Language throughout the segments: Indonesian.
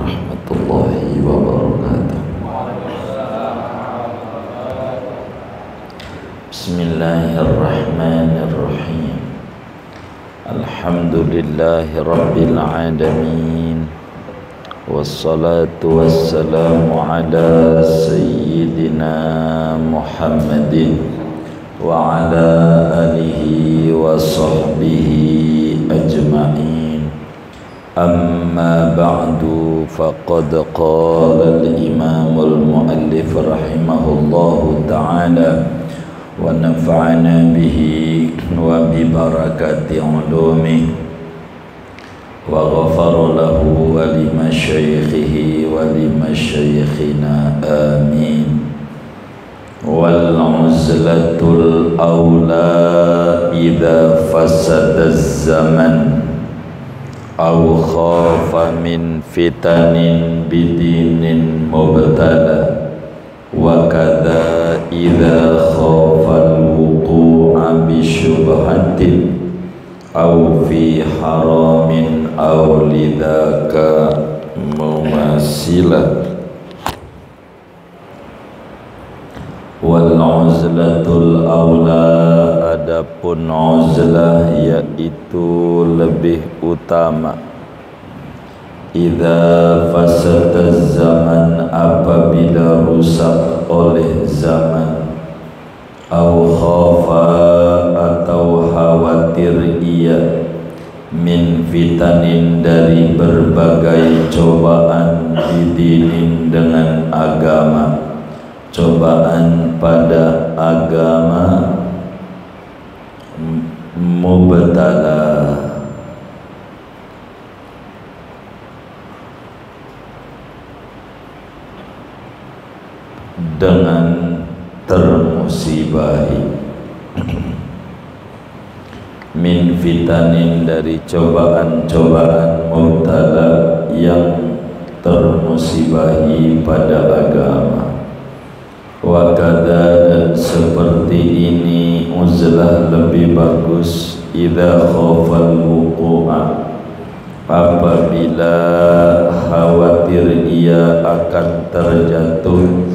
warahmatullahi wabarakatuh. Bismillahirrahmanirrahim. Alhamdulillahi rabbil alamin. Wassalatu wassalamu ala sayyidina Muhammadin wa ala alihi wa sahbihi ajma'in. Amma ba'du, faqad qala al-imamul muallif rahimahullahu ta'ala wa nafa'ana bihi wa bi barakati ulumih wa ghafara lahu wa li masyaikhihi wa li masyaikhina amin. Wal uzlatul awla idza fasada zaman aw khafa min fitanin bidinin mubtala wa kadza idza khafa al-wuqu'a bi syubhatin aw fi haramin aw lidzaka mumasila. Wal uzlatul awla, adapun uzlah yaitu lebih utama. Idza fasada zaman, apabila rusak oleh zaman. Au khafa, atau khawatir ia. Min fitanin, dari berbagai cobaan. Bidinin, dengan agama. Cobaan pada agama. Mubtala, dengan termusibahi. Min fitanin, dari cobaan-cobaan. Mubtala, yang termusibahi pada agama. Wa kadza, dan seperti ini uzlah lebih bagus. Idza khafal wuqu'a, apabila khawatir ia akan terjatuh.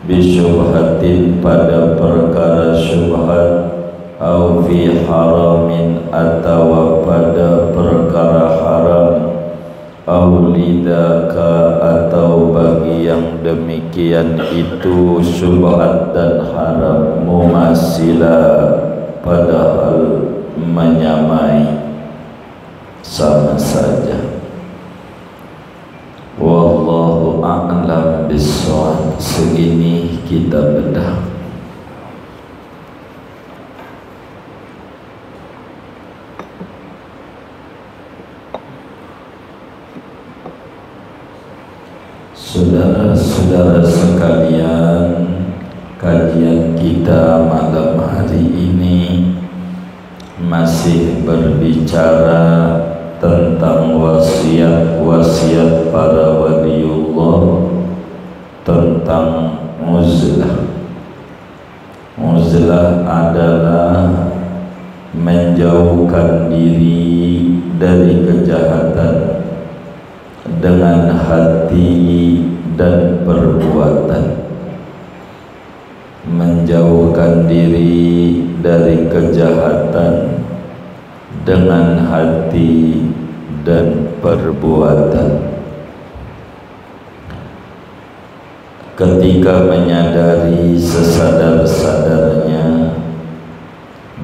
Bisyubhatin, pada perkara syubhat. Au fi haramin, atau pada perkara haram. Au lidaka, atau bagi yang demikian itu syubhat dan haram. Mumasila, padahal menyamai, sama saja. Wallahu a'lam bishawab. Segini kita bedah. Saudara-saudara sekalian, kajian kita malam hari ini masih berbicara tentang wasiat-wasiat para waliullah, tentang uzlah. Uzlah adalah menjauhkan diri dari kejahatan dengan hati dan perbuatan. Menjauhkan diri dari kejahatan dengan hati dan perbuatan. Ketika menyadari sesadar-sadarnya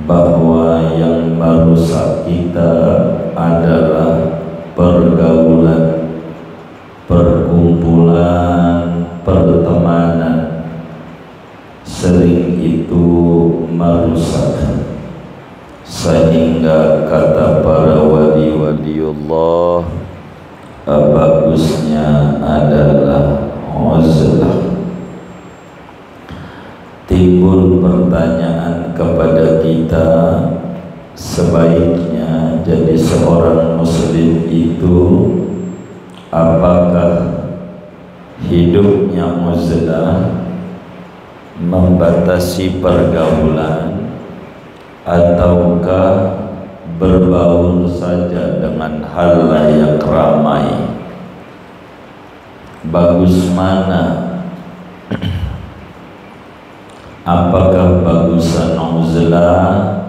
bahwa yang merusak kita adalah pergaulan, perkumpulan, pertemanan, sering itu merusak. Sehingga kata para wali-waliullah, bagusnya adalah uzlah. Timbul pertanyaan kepada kita, sebaiknya jadi seorang muslim itu apakah hidupnya uzlah, membatasi pergaulan, ataukah berbaur saja dengan halayak ramai? bagus mana? Apakah bagusan uzlah?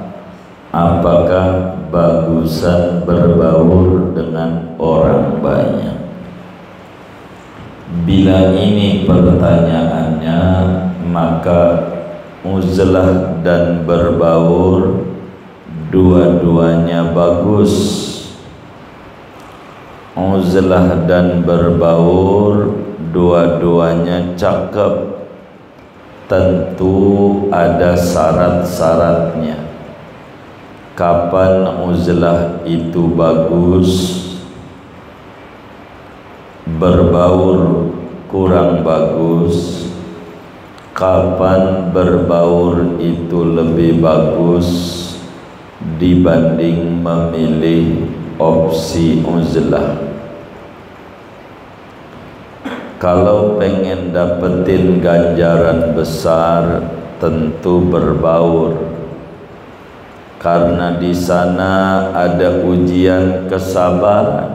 Apakah bagusan berbaur dengan orang banyak? Bila ini pertanyaannya, maka uzlah dan berbaur dua-duanya bagus. Uzlah dan berbaur dua-duanya cakep. Tentu ada syarat-syaratnya. Kapan uzlah itu bagus, berbaur kurang bagus? Kapan berbaur itu lebih bagus dibanding memilih opsi uzlah? Kalau pengen dapetin ganjaran besar, tentu berbaur, karena di sana ada ujian kesabaran.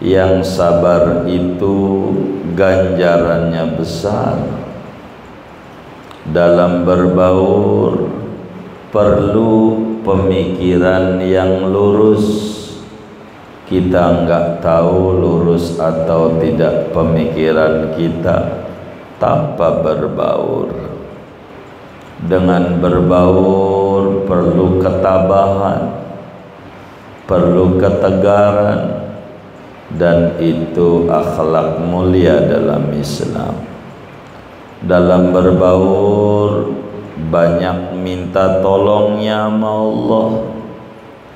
Yang sabar itu ganjarannya besar. Dalam berbaur perlu pemikiran yang lurus. Kita enggak tahu lurus atau tidak pemikiran kita tanpa berbaur. Dengan berbaur perlu ketabahan, perlu ketegaran, dan itu akhlak mulia dalam Islam. Dalam berbaur banyak minta tolongnya sama Allah.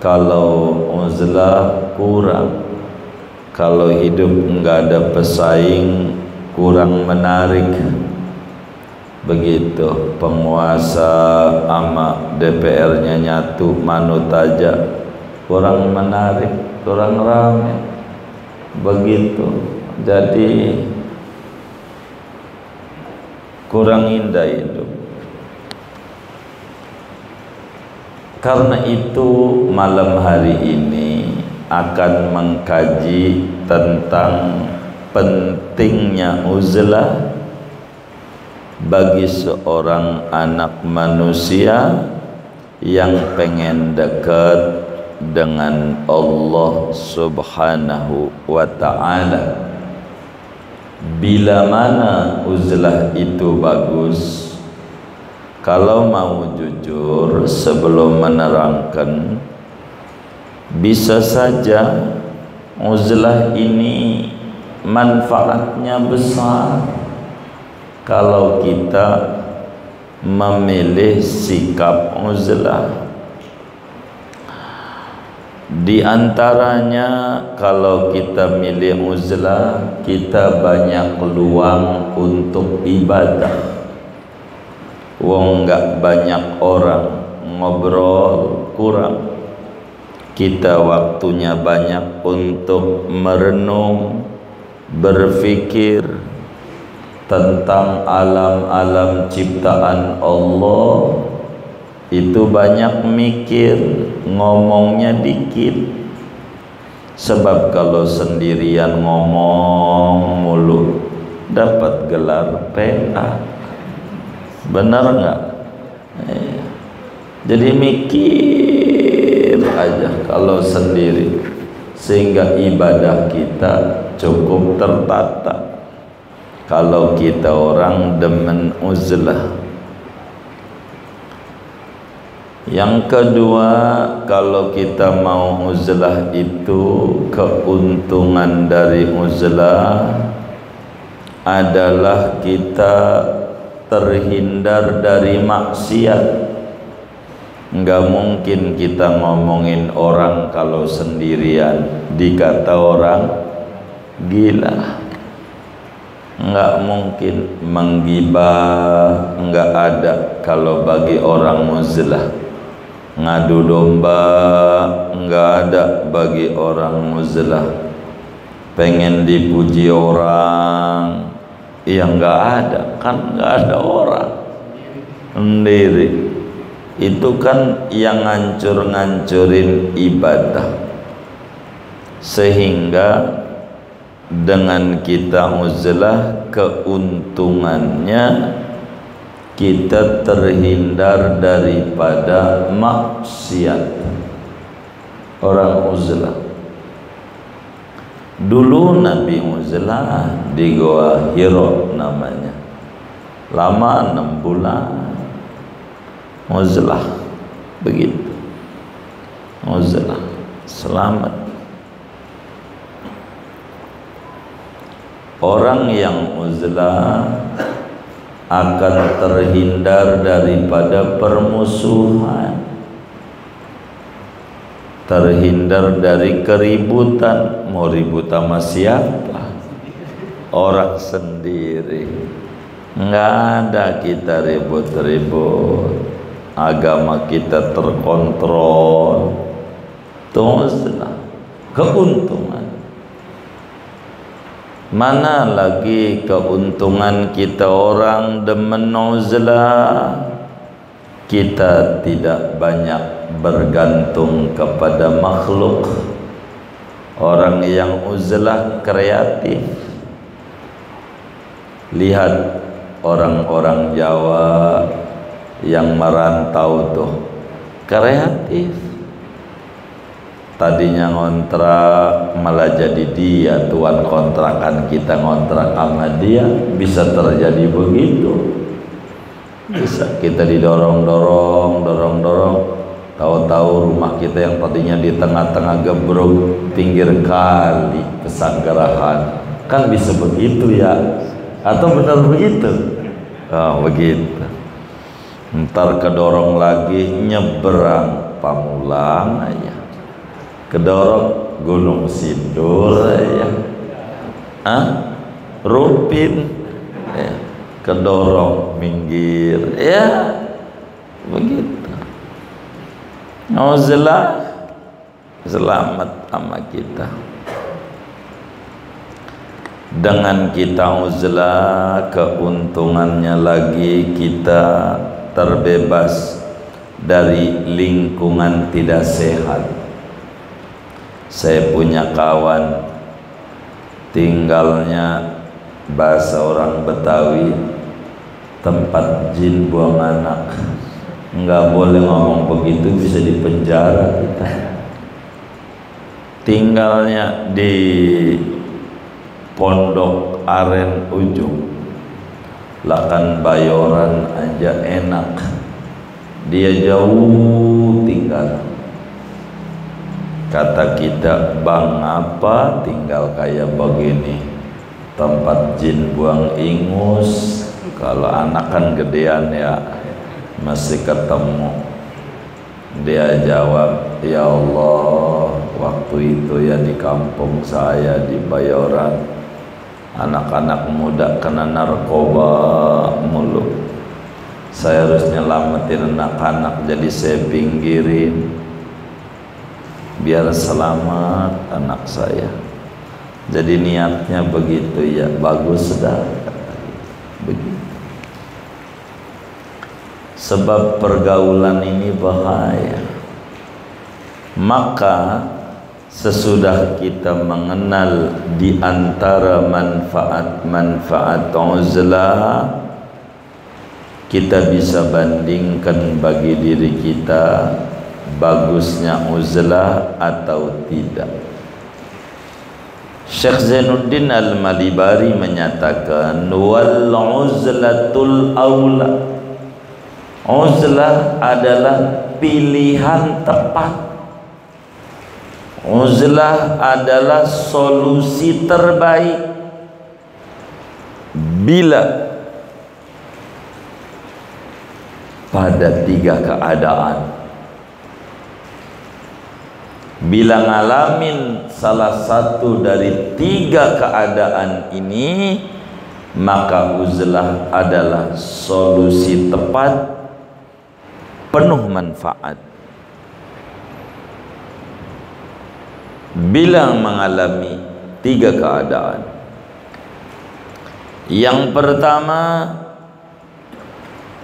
Kalau uzlah kurang, kalau hidup enggak ada pesaing, kurang menarik. Begitu penguasa ama DPR-nya nyatu, manut aja, kurang menarik, kurang ramai. Begitu, jadi kurang indah hidup. Karena itu malam hari ini akan mengkaji tentang pentingnya uzlah bagi seorang anak manusia yang pengen dekat dengan Allah Subhanahu wa ta'ala. Bila mana uzlah itu bagus? Kalau mau jujur, sebelum menerangkan, bisa saja uzlah ini manfaatnya besar kalau kita memilih sikap uzlah. Di antaranya, kalau kita milih uzlah, kita banyak peluang untuk ibadah. Wong enggak banyak orang, ngobrol kurang. Kita waktunya banyak untuk merenung, berfikir tentang alam-alam ciptaan Allah. Itu banyak mikir, ngomongnya dikit. Sebab kalau sendirian ngomong mulu, dapat gelar PA. Benar enggak? Jadi mikir aja kalau sendiri, sehingga ibadah kita cukup tertata. Kalau kita orang demen uzlah. Yang kedua, kalau kita mau uzlah itu, keuntungan dari uzlah adalah kita terhindar dari maksiat. Enggak mungkin kita ngomongin orang kalau sendirian dikata orang gila. Enggak mungkin menggibah, enggak ada kalau bagi orang uzlah. Ngadu domba enggak ada bagi orang uzlah. Pengen dipuji orang, ya enggak ada, kan enggak ada orang sendiri. Itu kan yang ngancur-ngancurin ibadah. Sehingga dengan kita uzlah, keuntungannya kita terhindar daripada maksiat. Orang uzlah, dulu Nabi uzlah di Goa Hiro namanya, lama 6 bulan uzlah, begitu uzlah, selamat. Orang yang uzlah akan terhindar daripada permusuhan, terhindar dari keributan. Mau ribut sama siapa? Orang sendiri. Nggak ada kita ribut-ribut. Agama kita terkontrol. Itu uzlah, keuntungan. Mana lagi keuntungan kita orang demen uzlah, kita tidak banyak bergantung kepada makhluk. Orang yang uzlah kreatif. Lihat orang-orang Jawa yang merantau tuh, kreatif. Tadinya ngontrak malah jadi dia tuan kontrakan, kita ngontrak sama dia. Bisa terjadi begitu, bisa kita didorong-dorong, tahu-tahu rumah kita yang tadinya di tengah-tengah gebruk pinggir kali Pesanggerahan. Kan bisa begitu ya, atau benar begitu? Oh, begitu. Ntar kedorong lagi nyeberang Pamulang aja, kedorong Gunung Sindur ya, Rupin ya, kedorong minggir ya, begitu. Uzlah selamat sama kita. Dengan kita uzlah, keuntungannya lagi kita terbebas dari lingkungan tidak sehat. Saya punya kawan tinggalnya, bahasa orang Betawi, tempat jin buang anak. Nggak boleh ngomong begitu, bisa dipenjara kita. Tinggalnya di Pondok Aren Ujung, Lakan Bayoran aja enak, dia jauh tinggal. Kata kita, bang apa tinggal kayak begini, tempat jin buang ingus. Kalau anak kan gedean ya, masih ketemu. Dia jawab, ya Allah, waktu itu ya di kampung saya di Bayoran, anak-anak muda kena narkoba mulu. Saya harus nyelamatin anak-anak, jadi saya pinggirin biar selamat anak saya. Jadi niatnya begitu ya, bagus dah. Begitu. Sebab pergaulan ini bahaya. Maka sesudah kita mengenal di antara manfaat-manfaat uzlah, kita bisa bandingkan bagi diri kita bagusnya uzlah atau tidak. Syekh Zainuddin Al-Malibari menyatakan, wal uzlatul aula, uzlah adalah pilihan tepat. Uzlah adalah solusi terbaik bila pada 3 keadaan. Bila ngalamin salah satu dari 3 keadaan ini, maka uzlah adalah solusi tepat, penuh manfaat. Bila mengalami 3 keadaan. Yang pertama,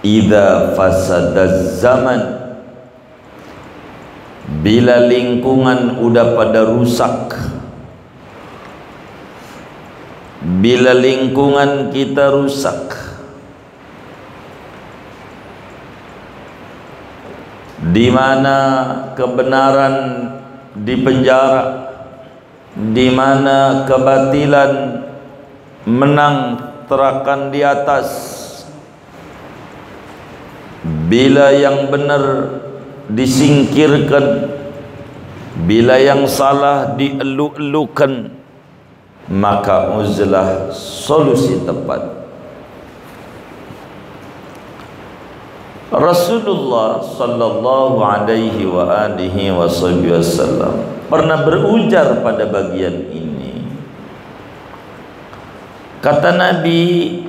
idza fasadaz zaman, bila lingkungan udah pada rusak, bila lingkungan kita rusak, di mana kebenaran dipenjara, di mana kebatilan menang terakan di atas, bila yang benar disingkirkan, bila yang salah dielu-elukan, maka uzlah solusi tepat. Rasulullah sallallahu alaihi wa alihi wasallam pernah berujar pada bagian ini. Kata Nabi,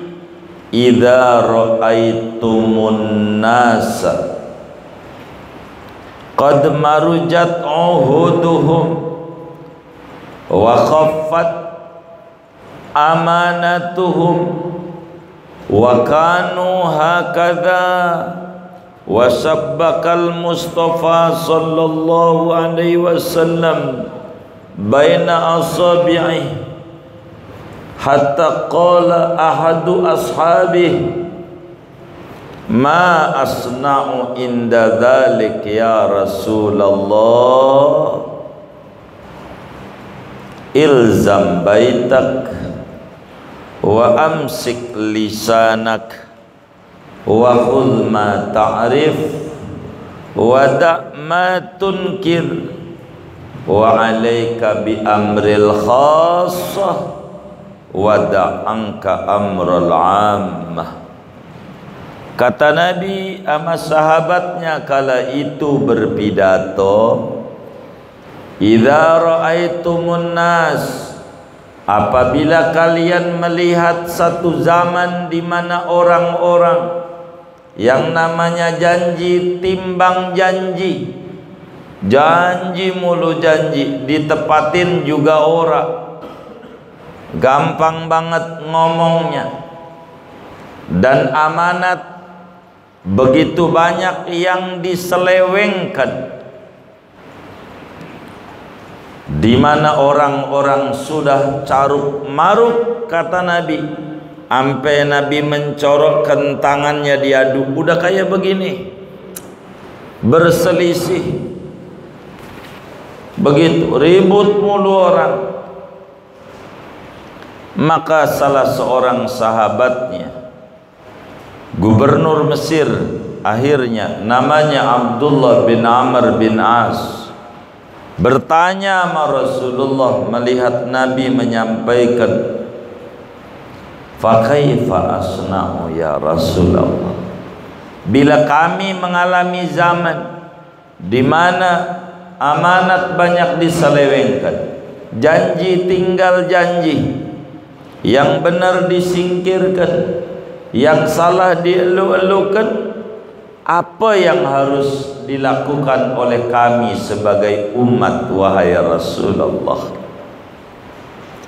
idza ra'aitumun nasa qad marujat uhuduhum wa khaffat amanatuhum wa kanu hakadha wa sabbakal Mustafa sallallahu alaihi wasallam baina asabi'i hatta qala ahadu ashabihi ma asna'u inda dhalik ya Rasulullah ilzam baitak wa amsik lisanak wa khudh ma ta'rif wa da' ma tunkir wa alayka bi amril khassah wa da' anka amrul ammah. Kata Nabi sama sahabatnya kala itu berpidato, idza ra'aitumun nas, apabila kalian melihat satu zaman di mana orang-orang yang namanya janji timbang janji, janji mulu janji, ditepatin juga orang, gampang banget ngomongnya, dan amanat begitu banyak yang diselewengkan, di mana orang-orang sudah caruk maruk, kata Nabi, sampai Nabi mencorokkan tangannya diadu, udah kayak begini, berselisih, begitu ribut mulu orang. Maka salah seorang sahabatnya, gubernur Mesir akhirnya, namanya Abdullah bin Amr bin As, bertanya sama Rasulullah melihat Nabi menyampaikan, fa kaifa asna'u ya Rasulullah, bila kami mengalami zaman di mana amanat banyak diselewengkan, janji tinggal janji, yang benar disingkirkan, yang salah dielu-elukan, apa yang harus dilakukan oleh kami sebagai umat wahai Rasulullah?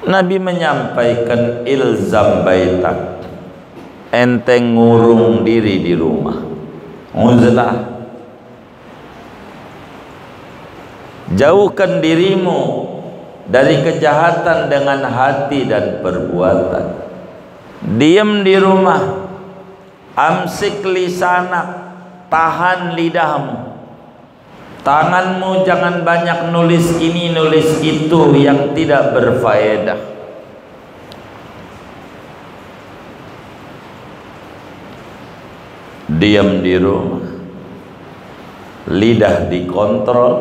Nabi menyampaikan, ilzam baitak, enteng ngurung diri di rumah, uzlah, jauhkan dirimu dari kejahatan dengan hati dan perbuatan, diam di rumah, amsik lisanak, tahan lidahmu, tanganmu jangan banyak nulis ini nulis itu yang tidak berfaedah. Diam di rumah, lidah dikontrol,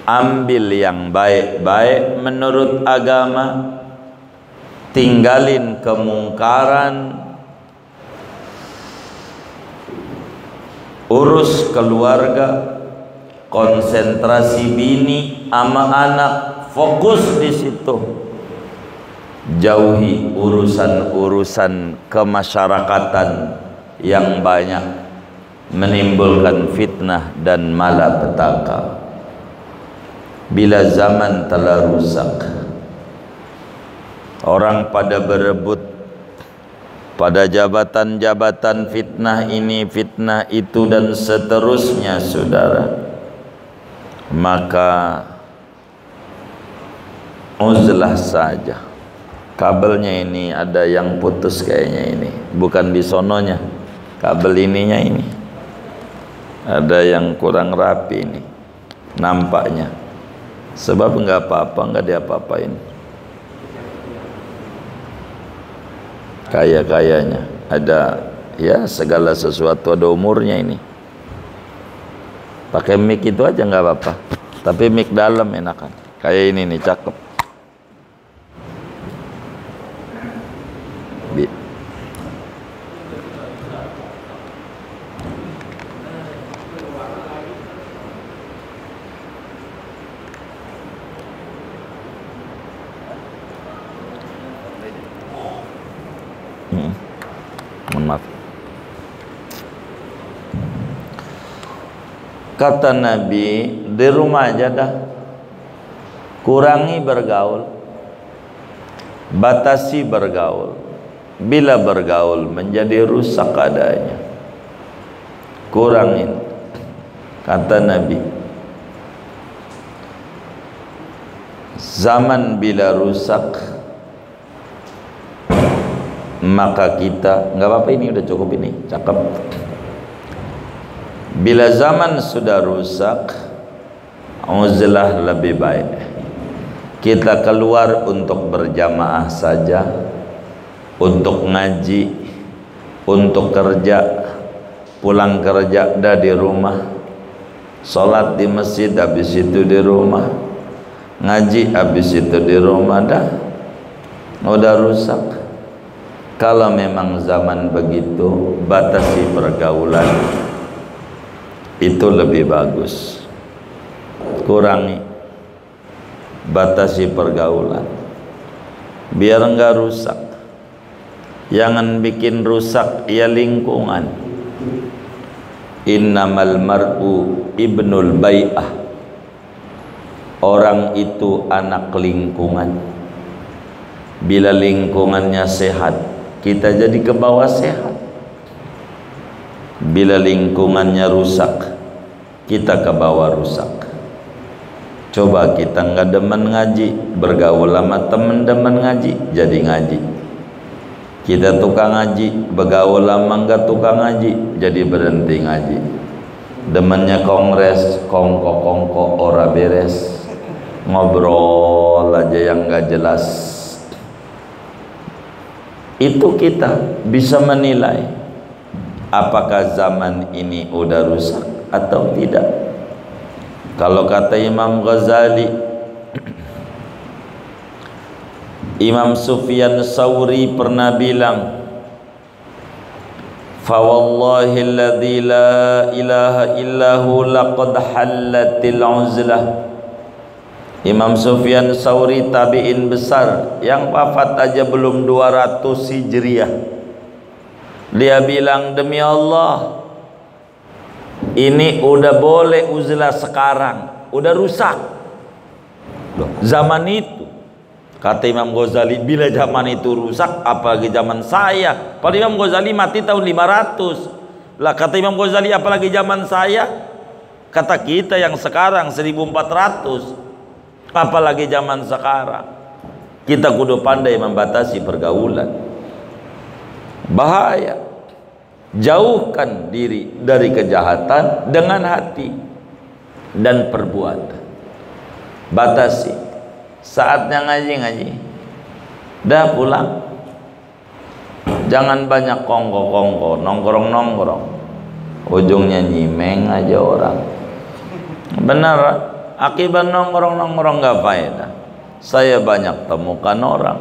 ambil yang baik-baik menurut agama, tinggalin kemungkaran, urus keluarga, konsentrasi bini ama anak, fokus di situ, jauhi urusan-urusan kemasyarakatan yang banyak menimbulkan fitnah dan malapetaka. Bila zaman telah rusak, orang pada berebut pada jabatan-jabatan, fitnah ini, fitnah itu, dan seterusnya, saudara, maka uzlah saja, kabelnya ini ada yang putus kayaknya ini, bukan di sononya, kabel ininya ini ada yang kurang rapi ini nampaknya, sebab nggak apa-apa, nggak diapa-apain kayaknya ada ya, segala sesuatu ada umurnya ini. Pakai mic itu aja nggak apa-apa, tapi mic dalam enakan kayak ini nih, cakep. Maaf. Kata Nabi, di rumah aja dah, kurangi bergaul, batasi bergaul. Bila bergaul menjadi rusak adanya, kurangin. Kata Nabi, zaman bila rusak, maka kita, nggak apa-apa ini udah cukup ini, cakep. Bila zaman sudah rusak, uzlah lebih baik kita keluar untuk berjamaah saja, untuk ngaji, untuk kerja, pulang kerja dah di rumah, sholat di masjid habis itu di rumah, ngaji habis itu di rumah, dah udah rusak. Kalau memang zaman begitu, batasi pergaulan, itu lebih bagus. Kurangi, batasi pergaulan, biar enggak rusak. Jangan bikin rusak ya lingkungan. Innamal mar'u ibnul bai'ah. Orang itu anak lingkungan. Bila lingkungannya sehat, kita jadi ke bawah sehat. Bila lingkungannya rusak, kita ke bawah rusak. Coba kita nggak demen ngaji, bergaul sama temen demen ngaji, jadi ngaji. Kita tukang ngaji, bergaul sama nggak tukang ngaji, jadi berhenti ngaji. Demennya kongres, kongko ora beres, ngobrol aja yang nggak jelas. Itu kita bisa menilai apakah zaman ini udah rusak atau tidak. Kalau kata Imam Ghazali, Imam Sufyan Tsauri pernah bilang, fa wallahi alladzi la ilaha illahu laqad hallatil uzlah. Imam Sufyan Tsauri tabi'in besar yang wafat aja belum 200 Hijriah. Dia bilang, demi Allah, ini udah boleh uzlah sekarang, udah rusak. Loh, zaman itu, kata Imam Ghazali, bila zaman itu rusak, apalagi zaman saya. Padahal Imam Ghazali mati tahun 500. Lah kata Imam Ghazali, apalagi zaman saya. Kata kita yang sekarang 1400, apalagi zaman sekarang. Kita kudu pandai membatasi pergaulan. Bahaya. Jauhkan diri dari kejahatan dengan hati dan perbuatan. Batasi. Saatnya ngaji. Dah pulang. Jangan banyak kongko, nongkrong. Ujungnya nyimeng aja orang. Benar, akibat nongkrong gak faedah. Saya banyak temukan orang,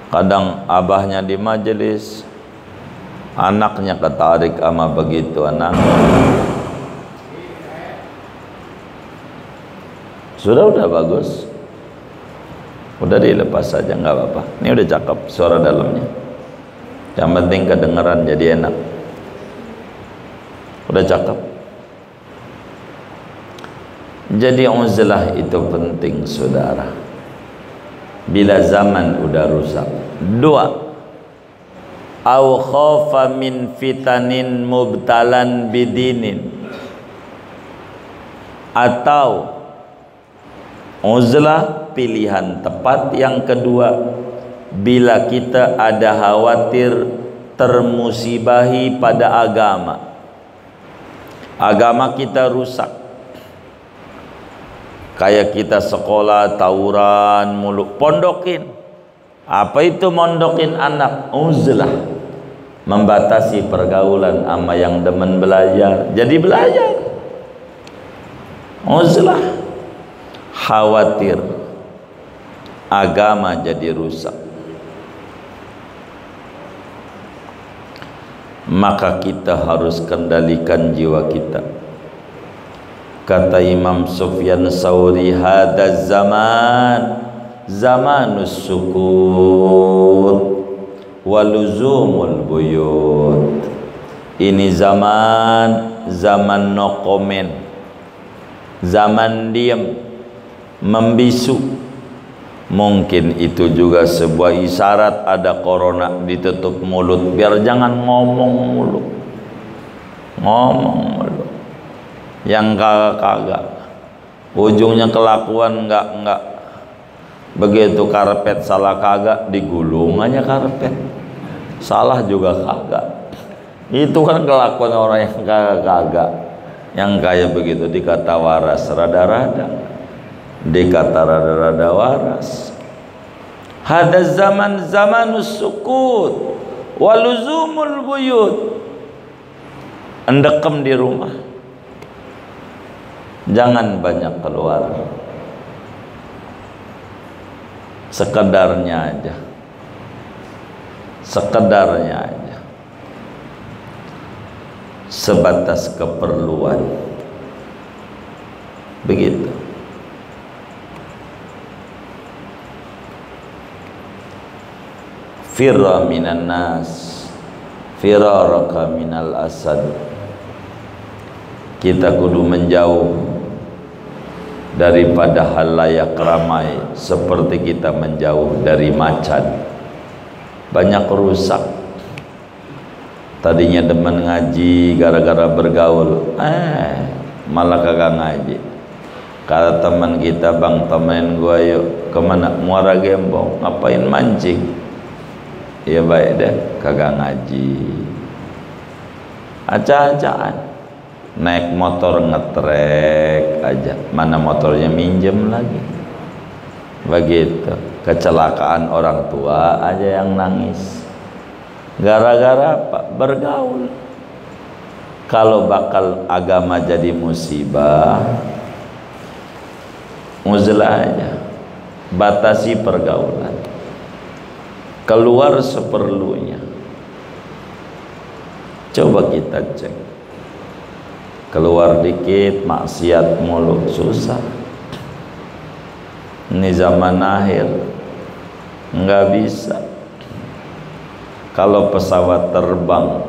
kadang abahnya di majelis, anaknya ketarik sama begitu anak. Udah bagus, udah dilepas saja, nggak apa-apa. Ini udah cakep suara dalamnya, yang penting kedengeran jadi enak. Udah cakep. Jadi uzlah itu penting, saudara. Bila zaman udah rusak. 2, au khafa min fitanin mubtalan bidinin, atau uzlah pilihan tepat yang kedua, bila kita ada khawatir termusibahi pada agama kita rusak. Kayak kita sekolah tawuran mulu, pondokin. Apa itu mondokin anak? Uzlah, membatasi pergaulan sama yang demen belajar, jadi belajar. Uzlah, khawatir agama jadi rusak. Maka kita harus kendalikan jiwa kita. Kata Imam Sufyan Tsauri, hadaz zaman zamanus sukut waluzumul buyut. Ini zaman no comment, zaman diam, membisu. Mungkin itu juga sebuah isyarat ada corona, ditutup mulut biar jangan ngomong mulu. Yang kagak ujungnya kelakuan enggak. Begitu karpet salah kagak, digulung aja karpet. Salah juga kagak. Itu kan kelakuan orang yang kagak. Yang kayak begitu dikata waras rada-rada, dikata rada-rada waras. Hada zamanus sukut waluzumul buyut. Endekem di rumah, jangan banyak keluar, sekedarnya aja, sebatas keperluan. Begitu. Firra minan nas firaraka minal asad. Kita kudu menjauh daripada halayak ramai seperti kita menjauh dari macan. Banyak rusak. Tadinya demen ngaji, gara-gara bergaul malah kagak ngaji. Kata teman kita, bang temenin gua yuk kemana? Muara Gembong. Ngapain? Mancing. Ya baik deh, kagak ngaji, acak-acakan, naik motor ngetrek aja, mana motornya minjem lagi. Begitu, kecelakaan orang tua aja yang nangis, gara-gara apa? Bergaul. Kalau bakal agama jadi musibah, uzlah aja, batasi pergaulan, keluar seperlunya. Coba kita cek, keluar dikit maksiat mulu, susah. Ini zaman akhir, nggak bisa. Kalau pesawat terbang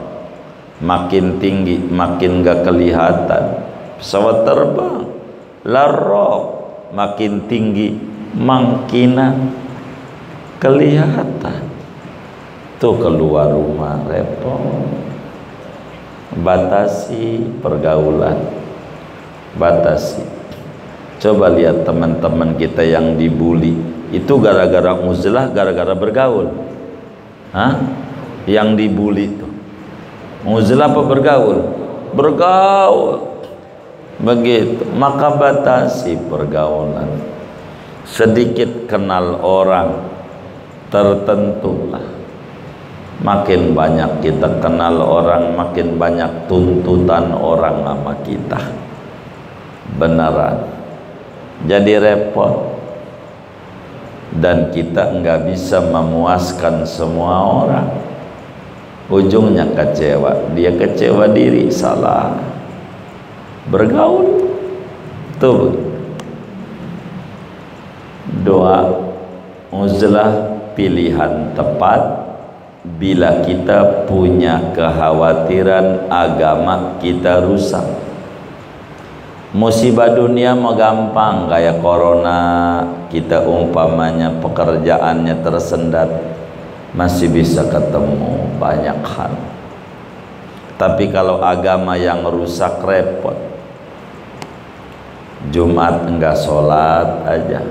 makin tinggi makin nggak kelihatan. Pesawat terbang larok makin tinggi makin kelihatan. Tuh keluar rumah repot. Batasi pergaulan, batasi. Coba lihat teman-teman kita yang dibully, itu gara-gara uzlah, gara-gara bergaul. Yang dibully itu uzlah apa bergaul? Bergaul. Begitu, maka batasi pergaulan. Sedikit kenal orang tertentu lah. Makin banyak kita kenal orang, makin banyak tuntutan orang sama kita. Beneran. Jadi repot. Dan kita nggak bisa memuaskan semua orang. Ujungnya kecewa. Dia kecewa diri, salah. Bergaul. Tuh. Doa uzlah pilihan tepat bila kita punya kekhawatiran agama kita rusak. Musibah dunia mah gampang, kayak corona, kita umpamanya pekerjaannya tersendat, masih bisa ketemu banyak hal. Tapi kalau agama yang rusak repot. Jumat enggak sholat aja,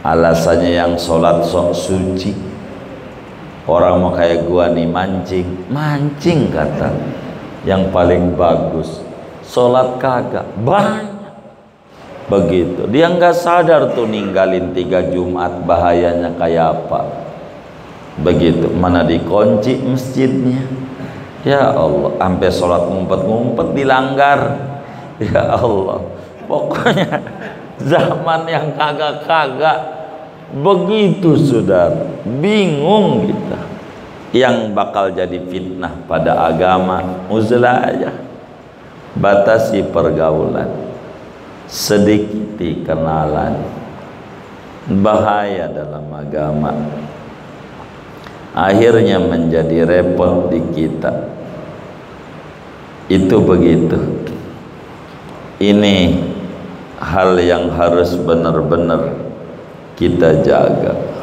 Alasannya yang sholat sok suci. Orang mau kayak gua nih mancing kata. Yang paling bagus sholat kagak banyak begitu. Dia nggak sadar tuh ninggalin 3 Jumat bahayanya kayak apa begitu. Mana dikunci masjidnya, ya Allah, sampai sholat ngumpet-ngumpet dilanggar, ya Allah. Pokoknya zaman yang kagak-kagak begitu, saudara. Bingung kita. Yang bakal jadi fitnah pada agama, uzlah aja. Batasi pergaulan, sedikiti kenalan. Bahaya dalam agama. Akhirnya menjadi repot di kita. Itu begitu. Ini hal yang harus benar-benar kita jaga.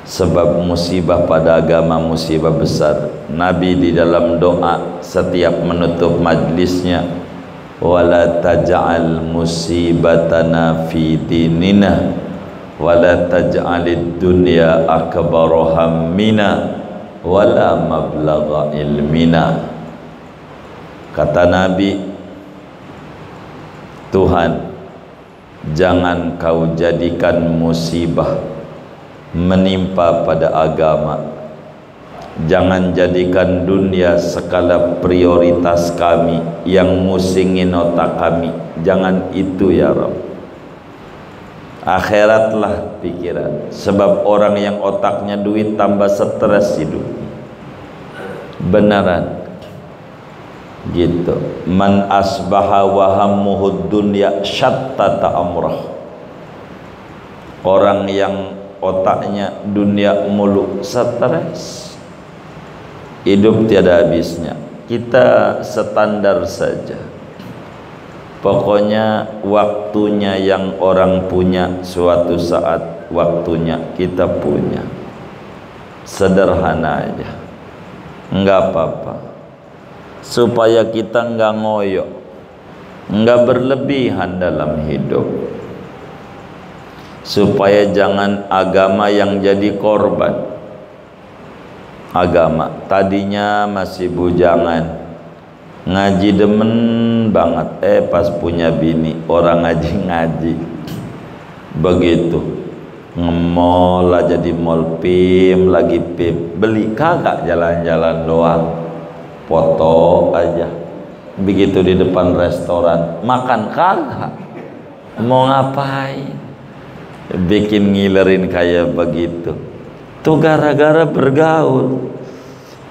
Sebab musibah pada agama musibah besar. Nabi di dalam doa setiap menutup majlisnya, wala taj'al musibatana fi dinina wala taj'alid dunya akbar hammina wala mablagha ilmina. Kata Nabi, Tuhan, jangan kau jadikan musibah menimpa pada agama. Jangan jadikan dunia skala prioritas kami yang musingin otak kami. Jangan itu ya Rabb. Akhiratlah pikiran. Sebab orang yang otaknya duit tambah stres hidup. Beneran gitu. Man asbaha wa hammuhud dunya syattata amrah. Orang yang otaknya dunia mulu, stres, hidup tiada habisnya. Kita standar saja. Pokoknya waktunya yang orang punya, suatu saat waktunya kita punya. Sederhana aja, enggak apa-apa. Supaya kita enggak ngoyo, enggak berlebihan dalam hidup. Supaya jangan agama yang jadi korban. Agama tadinya masih bujangan, ngaji demen banget, pas punya bini orang ngaji begitu, ngemol aja di mall, pim lagi pim, beli kagak, jalan-jalan doang, foto aja begitu di depan restoran, makan kagak, mau ngapain, bikin ngilerin kayak begitu. Tuh gara-gara bergaul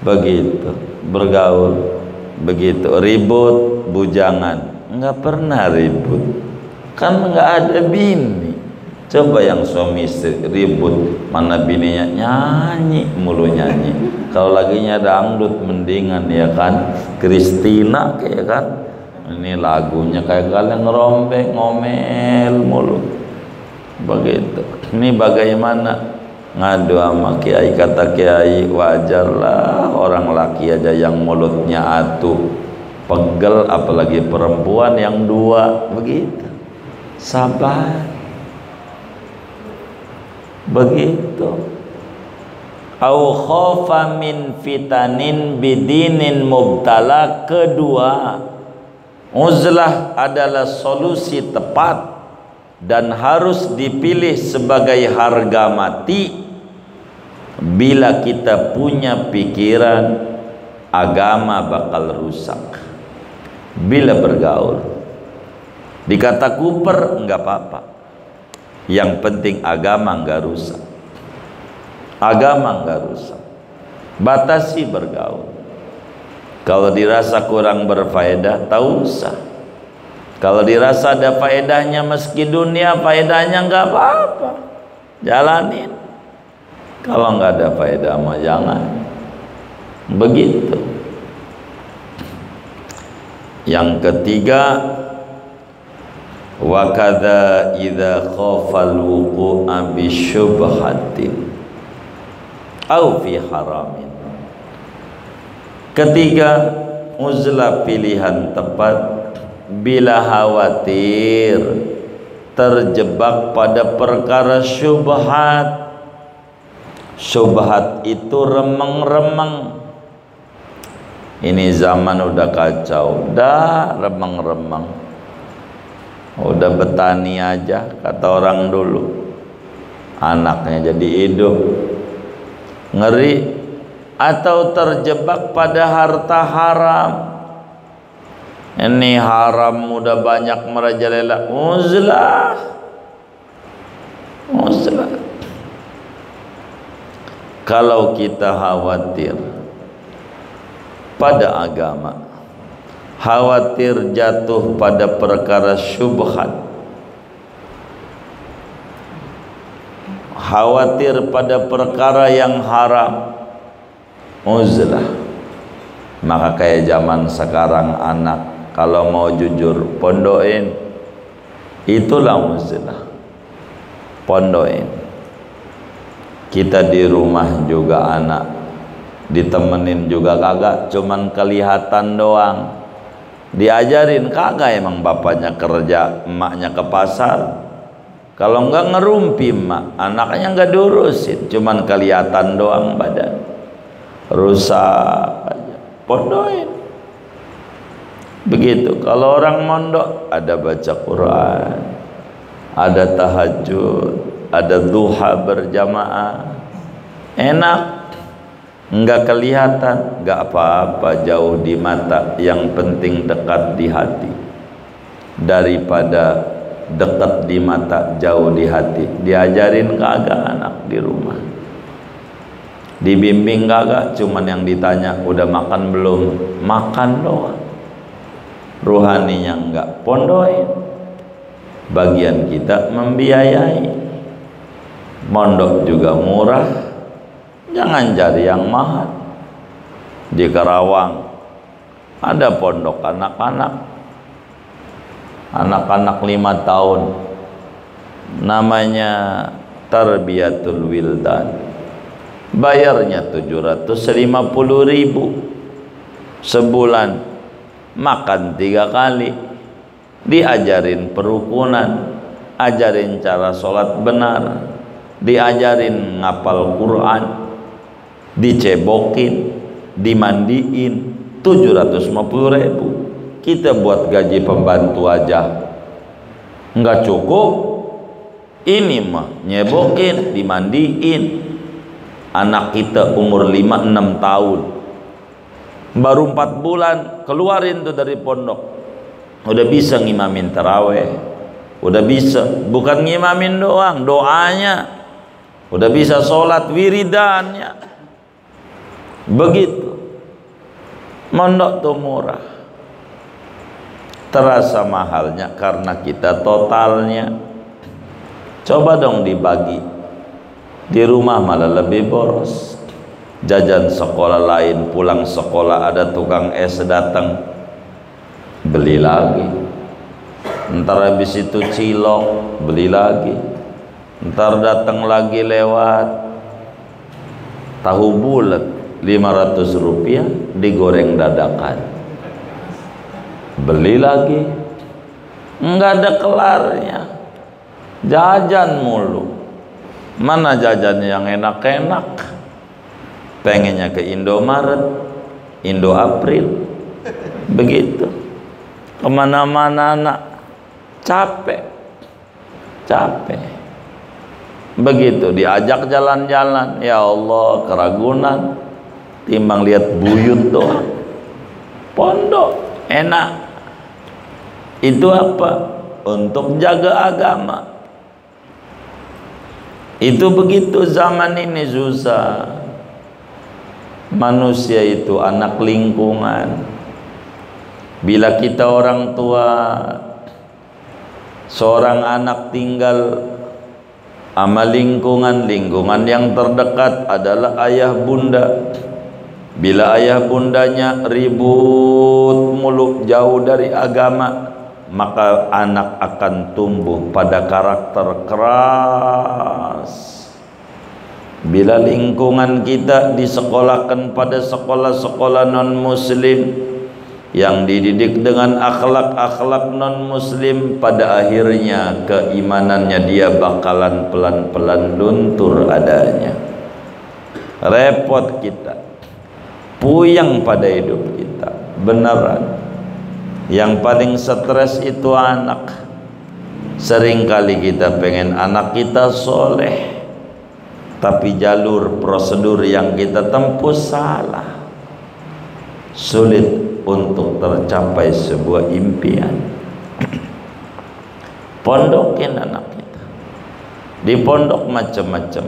begitu, bergaul begitu, ribut bujangan, nggak pernah ribut kan, nggak ada bini. Coba yang suami istri ribut, mana bininya, nyanyi mulu nyanyi. Kalau laginya dangdut mendingan ya kan, Kristina kayak kan, ini lagunya kayak kalian ngerombeng ngomel mulu begitu. Ini bagaimana ngadu sama kiai, kata kiai wajarlah orang laki aja yang mulutnya atuh pegel, apalagi perempuan yang 2 begitu. Sabar begitu. Au khofa min fitanin bidinin mubtala. Kedua, uzlah adalah solusi tepat dan harus dipilih sebagai harga mati bila kita punya pikiran agama bakal rusak. Bila bergaul dikata kuper enggak apa-apa, yang penting agama enggak rusak. Agama enggak rusak. Batasi bergaul. Kalau dirasa kurang berfaedah, tak usah. Kalau dirasa ada faedahnya, meski dunia faedahnya enggak apa-apa, jalanin. Kalau enggak ada faedah mah jangan. Begitu. Yang ketiga, wa kadza idza khafal wuqu'a bi syubhatin au fi haramin. Ketiga, uzlah pilihan tepat bila khawatir terjebak pada perkara syubhat. Syubhat itu remeng-remeng. Ini zaman udah kacau, udah remeng-remeng, udah betani aja kata orang dulu, anaknya jadi hidup, ngeri. Atau terjebak pada harta haram. Ini haram udah banyak merajalela, uzlah. Kalau kita khawatir pada agama, khawatir jatuh pada perkara syubhat, khawatir pada perkara yang haram, uzlah. Maka kayak zaman sekarang, anak kalau mau jujur pondokin, itulah uzlah, pondokin. Kita di rumah juga anak ditemenin juga kagak, cuman kelihatan doang. Diajarin kagak, emang bapaknya kerja, emaknya ke pasar. Kalau enggak ngerumpi emak, anaknya enggak diurusin, cuman kelihatan doang badan. Rusak aja, pondokin. Begitu. Kalau orang mondok ada baca Quran, ada tahajud, ada duha berjamaah, enak. Enggak kelihatan, enggak apa-apa, jauh di mata, yang penting dekat di hati. Daripada dekat di mata, jauh di hati. Diajarin kagak anak di rumah, dibimbing kagak, cuman yang ditanya udah makan belum, makan doang. Ruhaninya enggak, pondokin. Bagian kita membiayai. Mondok juga murah, jangan cari yang mahal. Di Karawang ada pondok anak-anak 5 tahun, namanya Tarbiyatul Wildan. Bayarnya 750.000 sebulan, makan 3 kali, diajarin perukunan, ajarin cara sholat benar, diajarin ngapal Quran, dicebokin, dimandiin. 750.000. Kita buat gaji pembantu aja nggak cukup, ini mah nyebokin, dimandiin. Anak kita umur 5-6 tahun, baru 4 bulan keluarin tuh dari pondok, udah bisa ngimamin taraweh, udah bisa, bukan ngimamin doang, doanya udah bisa, sholat wiridannya. Begitu. Mondok tuh murah, terasa mahalnya karena kita totalnya. Coba dong dibagi. Di rumah malah lebih boros. Jajan sekolah lain, pulang sekolah ada tukang es datang, beli lagi. Ntar habis itu cilok, beli lagi. Ntar datang lagi lewat tahu bulat 500 rupiah, digoreng dadakan, beli lagi. Enggak ada kelarnya, jajan mulu. Mana jajan yang enak-enak? Pengennya ke Indomaret, Indo April, begitu. Kemana-mana anak, capek. Begitu diajak jalan-jalan, ya Allah, keragunan. Timbang lihat buyut doang. Pondok enak. Itu apa? Untuk jaga agama. Itu begitu. Zaman ini susah. Manusia itu anak lingkungan. Bila kita orang tua, seorang anak tinggal sama lingkungan yang terdekat adalah ayah bunda. Bila ayah bundanya ribut mulu, jauh dari agama, maka anak akan tumbuh pada karakter keras. Bila lingkungan kita disekolahkan pada sekolah-sekolah non muslim, yang dididik dengan akhlak-akhlak non-muslim, pada akhirnya keimanannya dia bakalan pelan-pelan luntur adanya. Repot kita, puyeng pada hidup kita, beneran. Yang paling stres itu anak. Seringkali kita pengen anak kita soleh, tapi jalur prosedur yang kita tempuh salah. Sulit untuk tercapai sebuah impian. Pondokin anak kita. Di pondok macam-macam.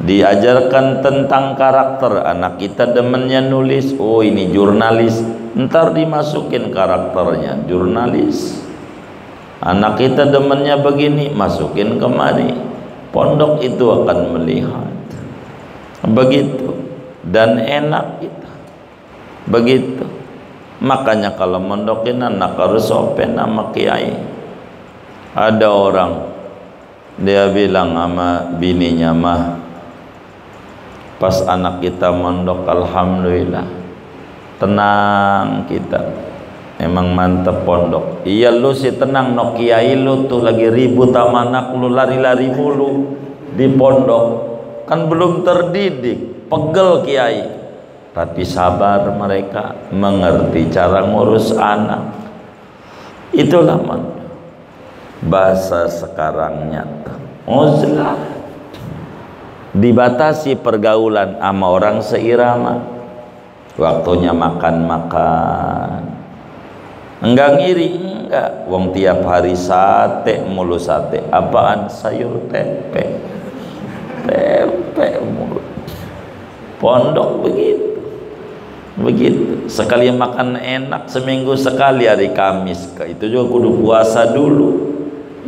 Diajarkan tentang karakter. Anak kita demennya nulis, oh ini jurnalis, ntar dimasukin karakternya jurnalis. Anak kita demennya begini, masukin kemari. Pondok itu akan melihat. Begitu. Dan enak kita. Begitu. Makanya kalau mondokin anak harus open sama kiai. Ada orang dia bilang sama bininya, mah pas anak kita mondok alhamdulillah tenang kita, emang mantep pondok. Iya lu sih tenang, no kiai lu tuh lagi ribut sama anak lu, lari-lari mulu di pondok, kan belum terdidik, pegel kiai. Tapi sabar, mereka mengerti cara ngurus anak. Itulah bahasa sekarang nyata. Uzlah. Dibatasi pergaulan sama orang seirama. Waktunya makan-makan. Enggak ngiri, enggak. Wong tiap hari sate mulu sate. Apaan? Sayur tempe. Tempe mulu. Pondok begitu. Begitu. Sekali makan enak seminggu sekali hari Kamis, itu juga kudu puasa dulu.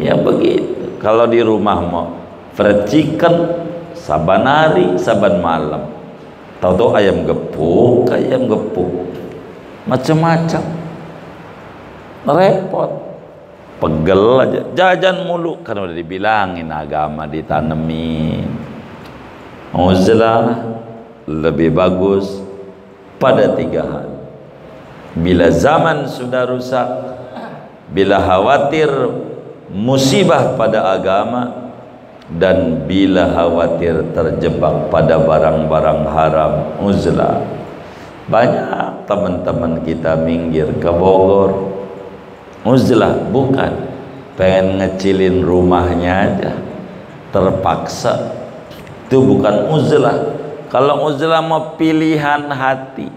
Ya begitu. Kalau di rumah mau fried chicken saban hari saban malam, tahu-tahu ayam gepuk, macam-macam, repot, pegel aja, jajan mulu karena udah dibilangin agama ditanemin. Uzlah, lebih bagus pada 3 hal. Bila zaman sudah rusak, bila khawatir musibah pada agama, dan bila khawatir terjebak pada barang-barang haram. Uzlah. Banyak teman-teman kita minggir ke Bogor. Uzlah, bukan pengen ngecilin rumahnya aja, terpaksa. Itu bukan uzlah. Kalau uzlah mau pilihan hati,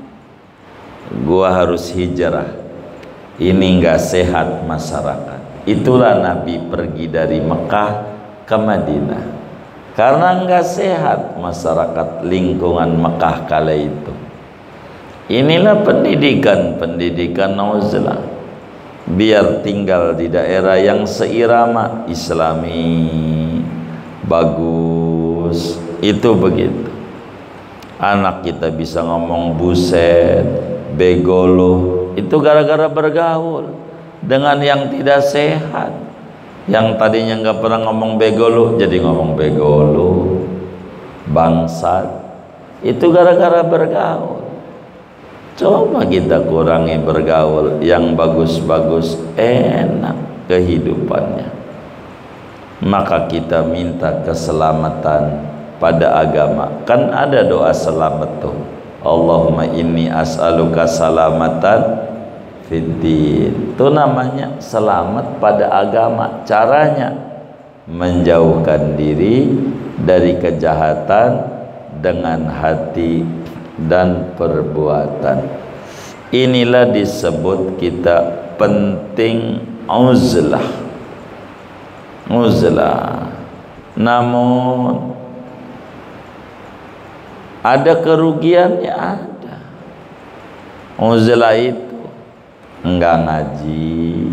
gua harus hijrah, ini enggak sehat masyarakat. Itulah Nabi pergi dari Mekah ke Madinah, karena enggak sehat masyarakat lingkungan Mekah kala itu. Inilah pendidikan uzlah, biar tinggal di daerah yang seirama Islami, bagus. Itu begitu. Anak kita bisa ngomong buset, begolo, itu gara-gara bergaul dengan yang tidak sehat. Yang tadinya nggak pernah ngomong begolo jadi ngomong begolo, bangsat. Itu gara-gara bergaul. Coba kita kurangi bergaul, yang bagus-bagus, enak kehidupannya. Maka kita minta keselamatan pada agama. Kan ada doa selamat tuh, Allahumma inni as'aluka salamatan fiddin. Itu namanya selamat pada agama. Caranya menjauhkan diri dari kejahatan dengan hati dan perbuatan. Inilah disebut kita penting uzlah. Uzlah. Namun ada kerugiannya, ada. Uzlah itu enggak ngaji,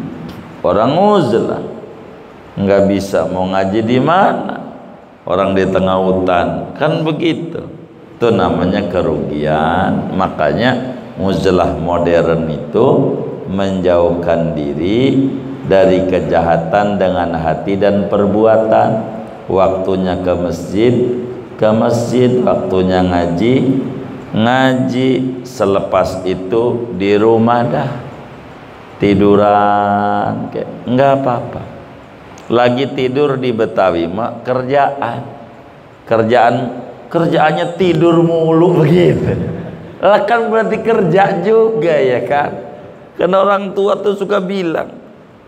orang uzlah enggak bisa mau ngaji di mana, orang di tengah hutan, kan begitu. Itu namanya kerugian. Makanya uzlah modern itu menjauhkan diri dari kejahatan dengan hati dan perbuatan. Waktunya ke masjid, waktunya ngaji, ngaji, selepas itu di rumah dah tiduran, nggak apa-apa. Lagi tidur di Betawi mah kerjaannya tidur mulu begitu. Lah kan berarti kerja juga ya kan. Karena orang tua tuh suka bilang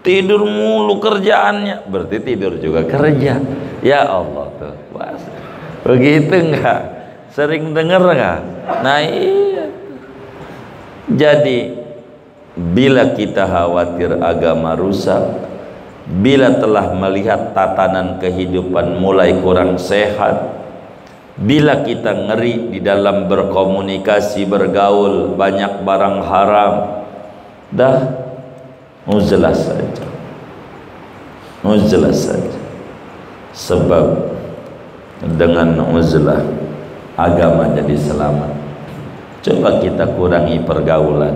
tidur mulu kerjaannya, berarti tidur juga kerja. Ya Allah tuh, begitu enggak? Sering dengar nggak? Nah iya. Jadi bila kita khawatir agama rusak, bila telah melihat tatanan kehidupan mulai kurang sehat, bila kita ngeri di dalam berkomunikasi, bergaul, banyak barang haram, dah uzlah saja. Uzlah saja. Sebab dengan uzlah agama jadi selamat. Coba kita kurangi pergaulan.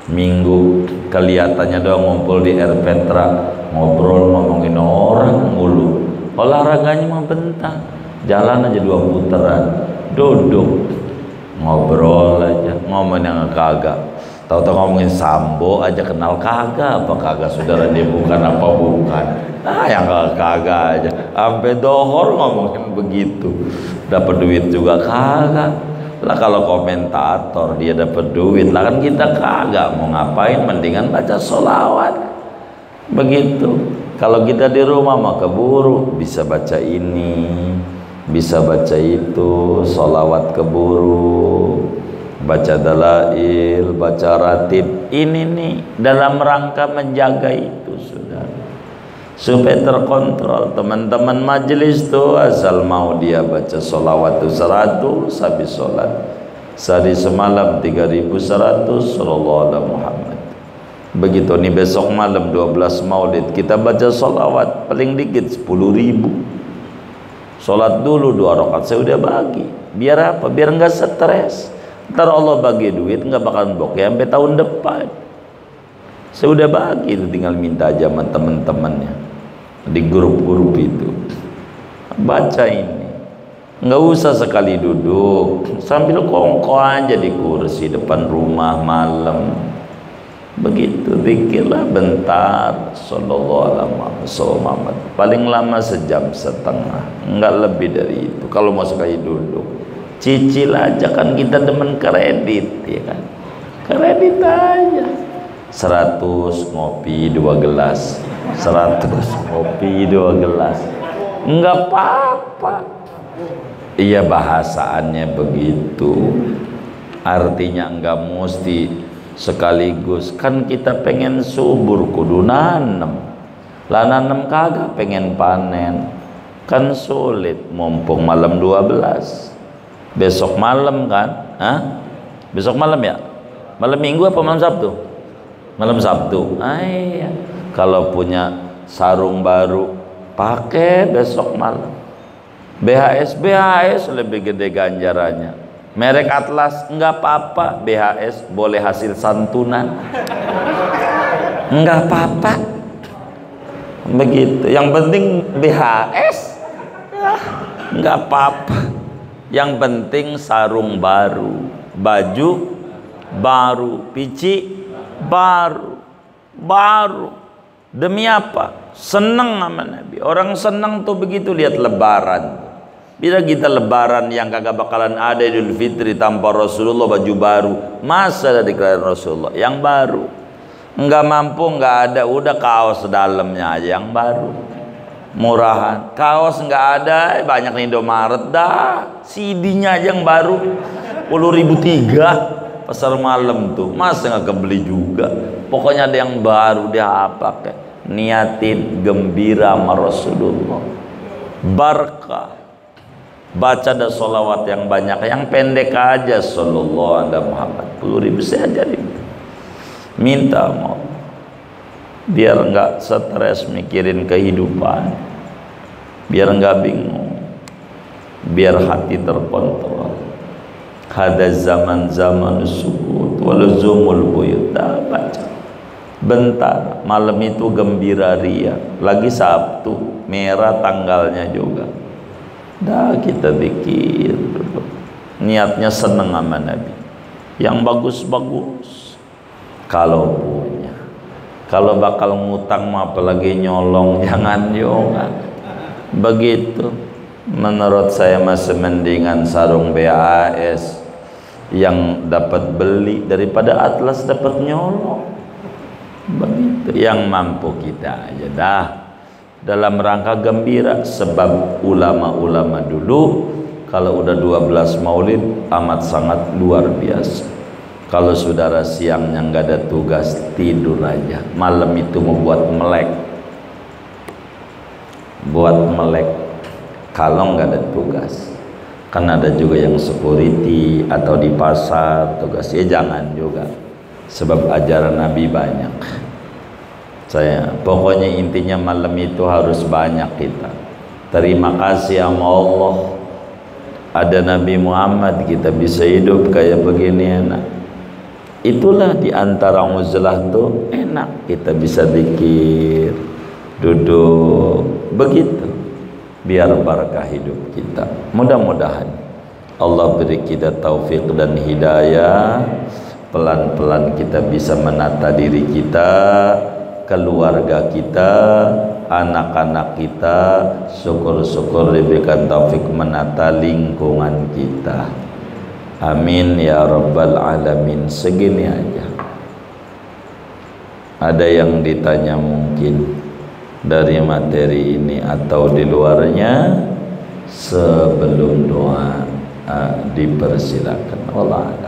Minggu kelihatannya doang ngumpul di Air Petra, ngobrol ngomongin orang mulu. Olahraganya mah bentar, jalan aja 2 putaran, duduk ngobrol aja, ngomongin yang kagak. Tahu-tahu ngomongin sambo aja kenal kagak, apa kagak saudara dia bukan apa bukan. Yang kagak aja, sampai dohor ngomongin begitu. Dapat duit juga kagak. Lah kalau komentator dia dapat duit, lah kan kita kagak. Mau ngapain, mendingan baca sholawat. Begitu. Kalau kita di rumah mah keburu, bisa baca ini, bisa baca itu, sholawat keburu, baca dalail, baca ratib. Ini nih dalam rangka menjaga itu, saudara, supaya terkontrol. Teman-teman majelis tuh asal mau dia baca sholawat tuh 100 habis sholat, sehari semalam 3100 sallallahu alaihi Muhammad. Begitu nih besok malam 12 maulid kita baca sholawat paling dikit 10.000. Sholat dulu 2 rakaat saya udah bagi. Biar apa? Biar nggak stres. Ntar Allah bagi duit nggak bakalan bokeh sampai tahun depan. Saya udah bagi itu, tinggal minta aja sama temen-temennya di grup-grup itu. Baca ini, nggak usah sekali duduk, sambil kongko aja di kursi depan rumah malam. Begitu, zikirlah bentar, sallallahu alaihi wasallam. Paling lama 1,5 jam, nggak lebih dari itu. Kalau mau sekali duduk, cicil aja, kan kita demen kredit ya kan, kredit aja. 100 ngopi 2 gelas, 100 ngopi 2 gelas, enggak apa-apa. Iya bahasaannya begitu, artinya enggak mesti sekaligus. Kan kita pengen subur kudu nanem, lah nanem kagak pengen panen kan sulit. Mumpung malam 12, besok malam kan, besok malam ya, malam minggu apa malam Sabtu? Malam Sabtu. Iya. Kalau punya sarung baru pakai besok malam. BHS lebih gede ganjarannya. Merek Atlas enggak apa-apa, BHS boleh hasil santunan. Enggak apa-apa. Begitu. Yang penting BHS enggak apa-apa. Yang penting sarung baru, baju baru, pici baru. Demi apa? Seneng sama Nabi. Orang seneng tuh begitu lihat lebaran. Bila kita lebaran yang kagak bakalan ada Idul Fitri tanpa Rasulullah baju baru, masa ada dikelarin Rasulullah yang baru. Enggak mampu, enggak ada, udah kaos dalamnya aja yang baru, murahan. Kaos enggak ada, banyak nih Indomaret dah, CD-nya aja yang baru 10.003 pasar malam tuh, masa nggak kebeli juga. Pokoknya ada yang baru dia apa kayak niatin gembira sama Rasulullah, barkah. Baca ada sholawat yang banyak, yang pendek aja sallallahu alaihi Muhammad 10.000 saya ajarin. Minta mau biar nggak stres mikirin kehidupan, biar nggak bingung, biar hati terkontrol. Hada zaman sukut waluzumul buyut. Baca bentar, malam itu gembira ria, lagi Sabtu merah tanggalnya juga. Dah kita pikir dulu. niatnya seneng sama Nabi, yang bagus-bagus kalau punya. Kalau bakal ngutang mah apalagi nyolong, jangan juga begitu. Menurut saya masih mendingan sarung BAS yang dapat beli daripada Atlas dapat nyolong. Begitu, yang mampu kita aja dah, dalam rangka gembira. Sebab ulama-ulama dulu kalau udah 12 maulid amat sangat luar biasa. Kalau saudara siangnya nggak ada tugas, tidur aja, malam itu membuat melek, buat melek. Kalau nggak ada tugas, kan ada juga yang security atau di pasar tugasnya, jangan juga. Sebab ajaran Nabi banyak. Pokoknya intinya malam itu harus banyak kita terima kasih sama Allah. Ada Nabi Muhammad, kita bisa hidup kayak begini enak. Itulah diantara uzlah tuh enak, kita bisa zikir, duduk begitu, biar barakah hidup kita. Mudah-mudahan Allah beri kita taufik dan hidayah. Pelan-pelan kita bisa menata diri kita, keluarga kita, anak-anak kita. Syukur-syukur diberikan taufik menata lingkungan kita. Amin ya rabbal alamin. Segini aja. Ada yang ditanya mungkin dari materi ini atau di luarnya? Sebelum doa dipersilakan. Allah.